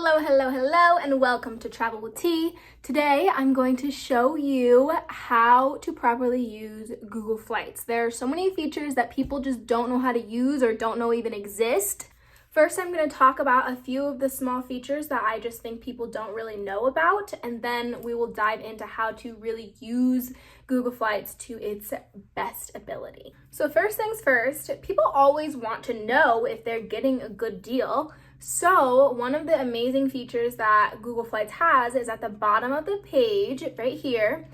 Hello, hello, hello, and welcome to Travel with T. Today, I'm going to show you how to properly use Google Flights. There are so many features that people just don't know how to use or don't know even exist. First, I'm going to talk about a few of the small features that I just think people don't really know about, and then we will dive into how to really use Google Flights to its best ability. So first things first, people always want to know if they're getting a good deal. So one of the amazing features that Google Flights has is at the bottom of the page right here.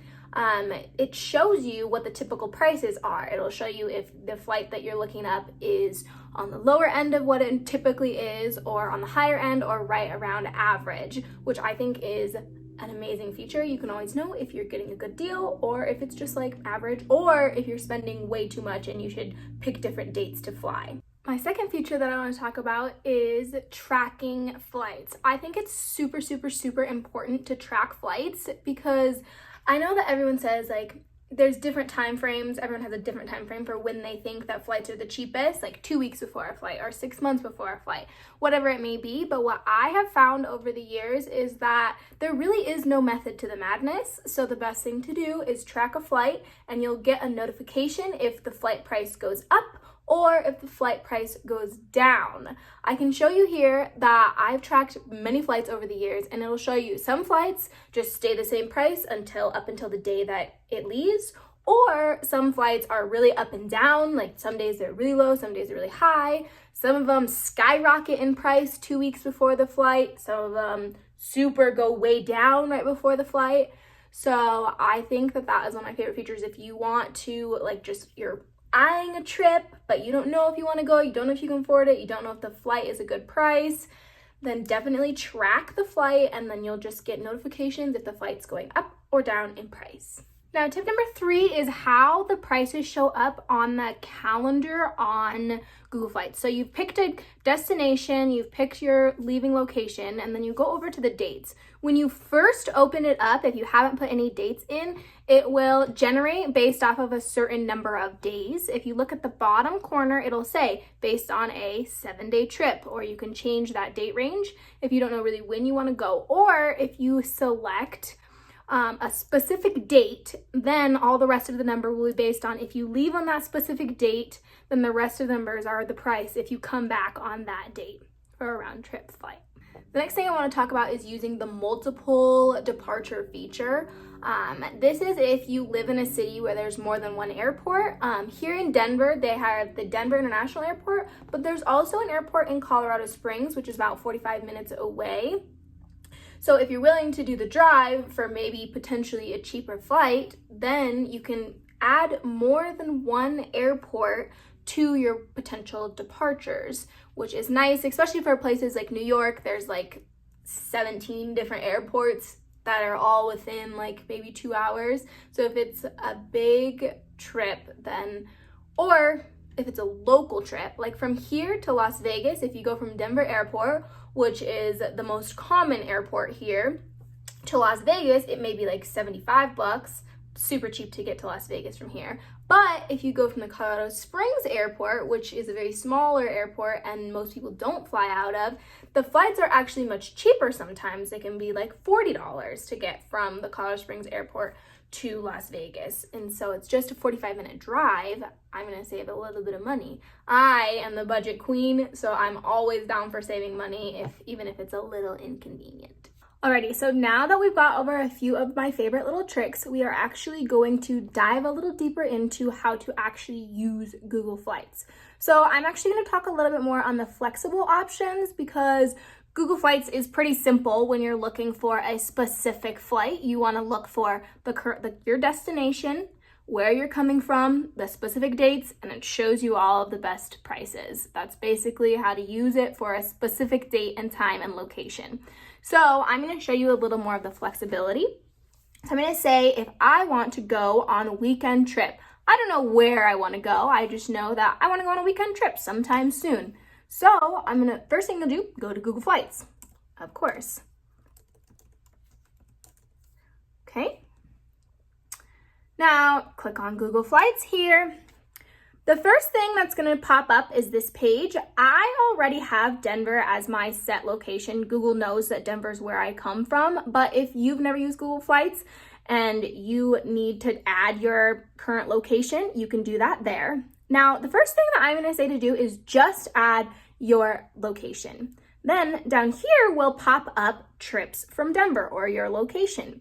It shows you what the typical prices are. It'll show you if the flight that you're looking up is on the lower end of what it typically is, or on the higher end, or right around average, which I think is an amazing feature. You can always know if you're getting a good deal or if it's just like average, or if you're spending way too much and you should pick different dates to fly. My second feature that I want to talk about is tracking flights. I think it's super important to track flights because I know that everyone says like there's different time frames. Everyone has a different time frame for when they think that flights are the cheapest, like 2 weeks before a flight or 6 months before a flight, whatever it may be. But what I have found over the years is that there really is no method to the madness. So the best thing to do is track a flight and you'll get a notification if the flight price goes up or if the flight price goes down. I can show you here that I've tracked many flights over the years, and it'll show you some flights just stay the same price up until the day that it leaves, or some flights are really up and down, like some days they're really low, some days they're really high. Some of them skyrocket in price 2 weeks before the flight. Some of them super go way down right before the flight. So I think that is one of my favorite features. If you want to you're eyeing a trip, but you don't know if you want to go, you don't know if you can afford it, you don't know if the flight is a good price, then definitely track the flight and then you'll just get notifications if the flight's going up or down in price. Now, tip number 3 is how the prices show up on the calendar on Google Flights. So you've picked a destination, you've picked your leaving location, and then you go over to the dates. When you first open it up, if you haven't put any dates in, it will generate based off of a certain number of days. If you look at the bottom corner, it'll say based on a 7-day trip, or you can change that date range if you don't know really when you want to go. Or if you select a specific date, then all the rest of the number will be based on if you leave on that specific date, then the rest of the numbers are the price if you come back on that date for a round trip flight. The next thing I want to talk about is using the multiple departure feature. This is if you live in a city where there's more than one airport. Here in Denver, they have the Denver International Airport, but there's also an airport in Colorado Springs, which is about 45 minutes away. So if you're willing to do the drive for maybe potentially a cheaper flight, then you can add more than one airport to your potential departures, which is nice, especially for places like New York. There's like 17 different airports that are all within like maybe 2 hours. So if it's a big trip, then, or if it's a local trip, like from here to Las Vegas, if you go from Denver Airport, which is the most common airport here, to Las Vegas, it may be like $75, super cheap to get to Las Vegas from here. But if you go from the Colorado Springs Airport, which is a very smaller airport and most people don't fly out of, the flights are actually much cheaper sometimes. They can be like $40 to get from the Colorado Springs Airport to Las Vegas. And so it's just a 45-minute drive. I'm gonna save a little bit of money. I am the budget queen, so I'm always down for saving money, even if it's a little inconvenient. Alrighty, so now that we've got over a few of my favorite little tricks, we are actually going to dive a little deeper into how to actually use Google Flights. So I'm actually going to talk a little bit more on the flexible options because Google Flights is pretty simple when you're looking for a specific flight. You want to look for your destination, where you're coming from, the specific dates, and it shows you all of the best prices. That's basically how to use it for a specific date and time and location. So I'm going to show you a little more of the flexibility. So I'm going to say if I want to go on a weekend trip, I don't know where I want to go. I just know that I want to go on a weekend trip sometime soon. So first thing I'll do, go to Google Flights, of course. Okay. Now click on Google Flights here. The first thing that's going to pop up is this page. I already have Denver as my set location. Google knows that Denver is where I come from, but if you've never used Google Flights and you need to add your current location, you can do that there. Now, the first thing that I'm going to say to do is just add your location. Then down here will pop up trips from Denver or your location.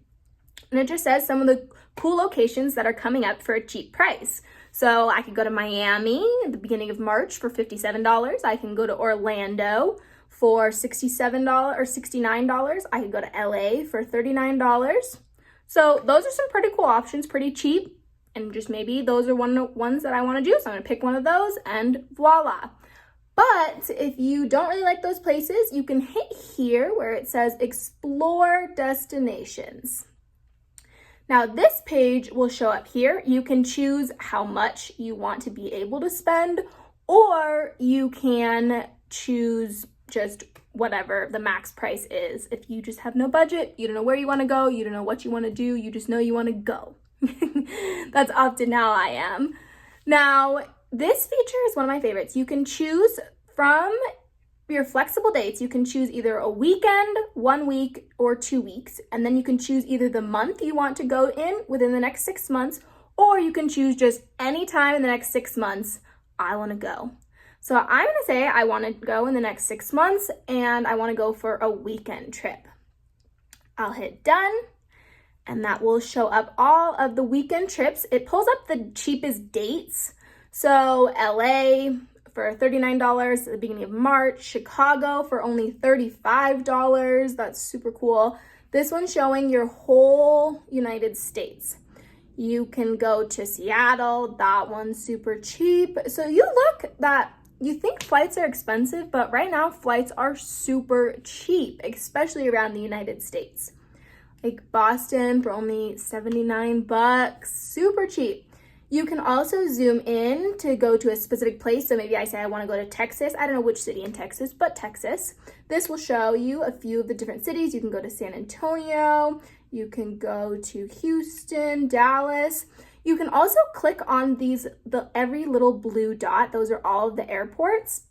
And it just says some of the cool locations that are coming up for a cheap price. So I could go to Miami at the beginning of March for $57. I can go to Orlando for $67 or $69. I could go to LA for $39. So those are some pretty cool options, pretty cheap. And just maybe those are ones that I want to do. So I'm going to pick one of those and voila. But if you don't really like those places, you can hit here where it says explore destinations. Now this page will show up here. You can choose how much you want to be able to spend, or you can choose just whatever the max price is. If you just have no budget, you don't know where you want to go, you don't know what you want to do, you just know you want to go. That's often how I am. Now, this feature is one of my favorites. You can choose from your flexible dates. You can choose either a weekend, 1 week, or 2 weeks. And then you can choose either the month you want to go in within the next 6 months, or you can choose just any time in the next 6 months, I want to go. So I'm going to say I want to go in the next 6 months and I want to go for a weekend trip. I'll hit done and that will show up all of the weekend trips. It pulls up the cheapest dates. So LA for $39 at the beginning of March, Chicago for only $35. That's super cool. This one's showing your whole United States. You can go to Seattle. That one's super cheap. So you think flights are expensive, but right now flights are super cheap, especially around the United States. Like Boston for only $79, super cheap. You can also zoom in to go to a specific place. So maybe I say I want to go to Texas. I don't know which city in Texas, but Texas. This will show you a few of the different cities. You can go to San Antonio. You can go to Houston, Dallas. You can also click on every little blue dot. Those are all of the airports.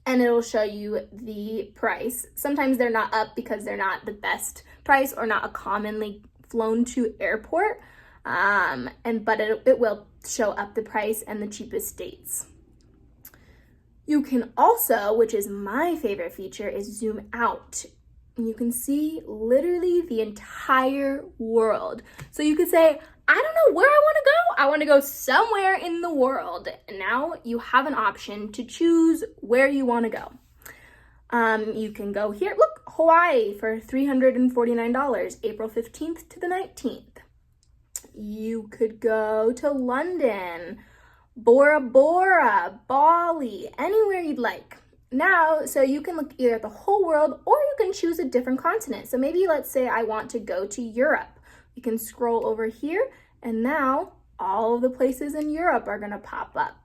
And it'll show you the price. Sometimes they're not up because they're not the best price or not a commonly flown to airport. But it will show up the price and the cheapest dates. You can also, which is my favorite feature, is zoom out. And you can see literally the entire world. So you could say, I don't know where I want to go. I want to go somewhere in the world. And now you have an option to choose where you want to go. You can go here. Look, Hawaii for $349, April 15th to the 19th. You could go to London, Bora Bora, Bali, anywhere you'd like. Now, so you can look either at the whole world or you can choose a different continent. So maybe let's say I want to go to Europe. You can scroll over here and now all of the places in Europe are going to pop up.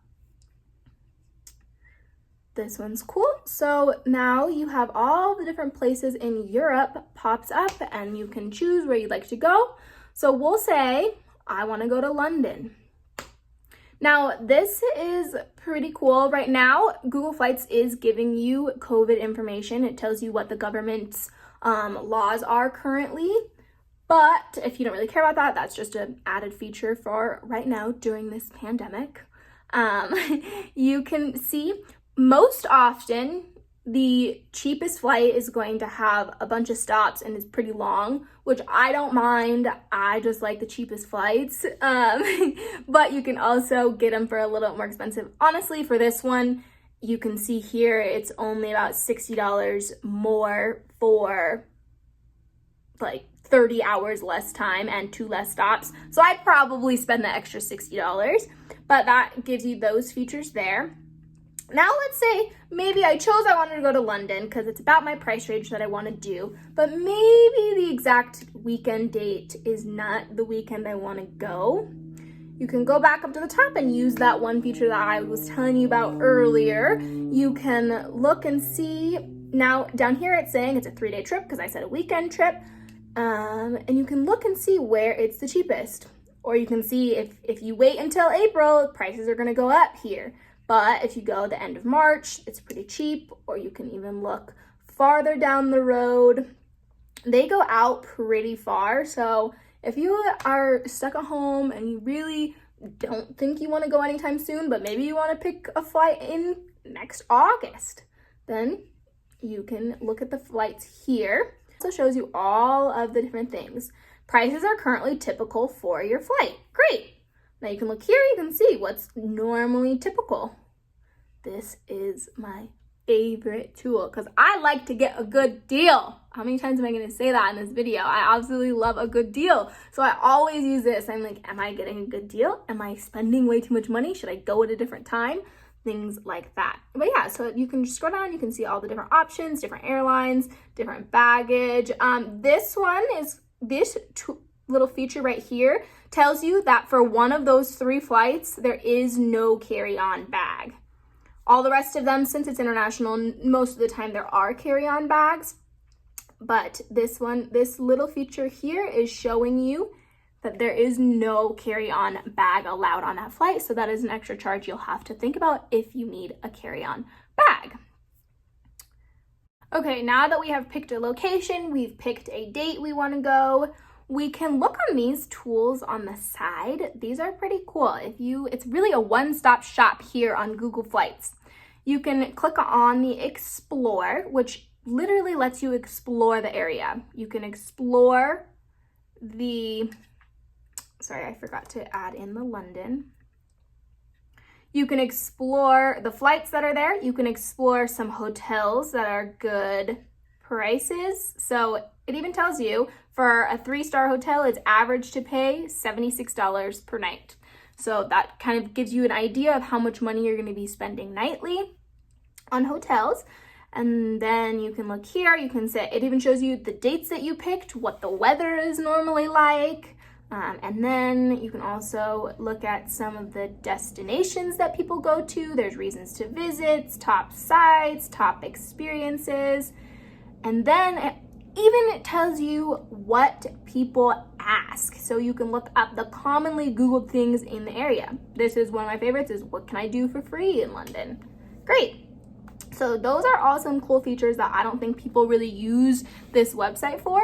This one's cool. So now you have all the different places in Europe pops up and you can choose where you'd like to go. So we'll say, I want to go to London. Now, this is pretty cool. Right now, Google Flights is giving you COVID information. It tells you what the government's laws are currently. But if you don't really care about that, that's just an added feature for right now during this pandemic. You can see most often, the cheapest flight is going to have a bunch of stops and is pretty long, which I don't mind. I just like the cheapest flights. But you can also get them for a little more expensive. Honestly, for this one, you can see here, it's only about $60 more for like 30 hours less time and 2 less stops. So I'd probably spend the extra $60, but that gives you those features there. Now let's say maybe I wanted to go to London because it's about my price range that I want to do, but maybe the exact weekend date is not the weekend I want to go. You can go back up to the top and use that one feature that I was telling you about earlier. You can look and see. Now down here it's saying it's a 3-day trip because I said a weekend trip. And you can look and see where it's the cheapest. Or you can see if you wait until April, prices are gonna go up here. But if you go the end of March, it's pretty cheap. Or you can even look farther down the road. They go out pretty far. So if you are stuck at home and you really don't think you want to go anytime soon, but maybe you want to pick a flight in next August, then you can look at the flights here. It also shows you all of the different things. Prices are currently typical for your flight. Great. Now you can look here, you can see what's normally typical. This is my favorite tool because I like to get a good deal. How many times am I going to say that in this video? I absolutely love a good deal. So I always use this. I'm like, am I getting a good deal? Am I spending way too much money? Should I go at a different time? Things like that. But yeah, so you can just scroll down. You can see all the different options, different airlines, different baggage. This little feature right here tells you that for one of those 3 flights, there is no carry-on bag. All the rest of them, since it's international, most of the time there are carry-on bags. But this little feature here is showing you that there is no carry-on bag allowed on that flight. So that is an extra charge you'll have to think about if you need a carry-on bag. Okay, now that we have picked a location, we've picked a date we want to go, we can look on these tools on the side. These are pretty cool. It's really a one-stop shop here on Google Flights. You can click on the Explore, which literally lets you explore the area. You can explore sorry, I forgot to add in the London. You can explore the flights that are there. You can explore some hotels that are good prices. So it even tells you for a 3-star hotel, it's average to pay $76 per night. So that kind of gives you an idea of how much money you're going to be spending nightly on hotels. And then you can look here, you can say, it even shows you the dates that you picked, what the weather is normally like. And then you can also look at some of the destinations that people go to. There's reasons to visit, top sites, top experiences. And then it tells you what people ask. So you can look up the commonly Googled things in the area. This is one of my favorites, is what can I do for free in London? Great. So those are all some cool features that I don't think people really use this website for.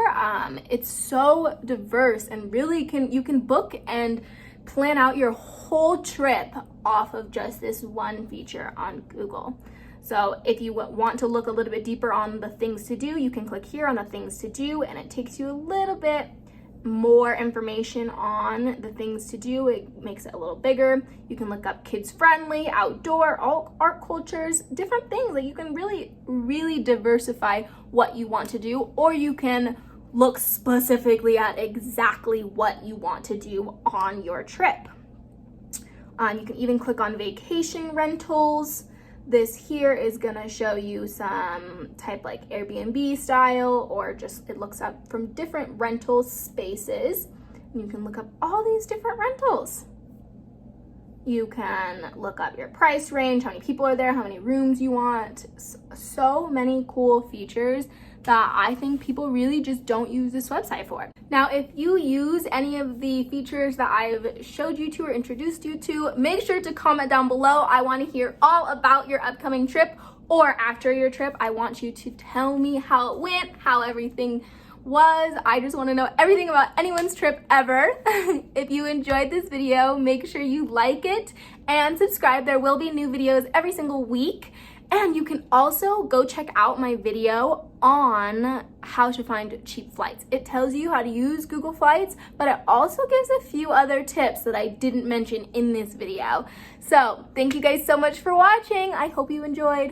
It's so diverse and really you can book and plan out your whole trip off of just this one feature on Google. So if you want to look a little bit deeper on the things to do, you can click here on the things to do, and it takes you a little bit more information on the things to do. It makes it a little bigger. You can look up kids friendly, outdoor, all art cultures, different things. Like you can really diversify what you want to do, or you can look specifically at exactly what you want to do on your trip. You can even click on vacation rentals. This here is gonna show you some type like Airbnb style, or just it looks up from different rental spaces. And you can look up all these different rentals. You can look up your price range, how many people are there, how many rooms you want. So many cool features that I think people really just don't use this website for. Now, if you use any of the features that I've showed you to or introduced you to, make sure to comment down below. I want to hear all about your upcoming trip, or after your trip, I want you to tell me how it went, how everything was. I just want to know everything about anyone's trip ever. If you enjoyed this video, make sure you like it and subscribe. There will be new videos every single week. And you can also go check out my video on how to find cheap flights. It tells you how to use Google Flights, but it also gives a few other tips that I didn't mention in this video. So thank you guys so much for watching. I hope you enjoyed.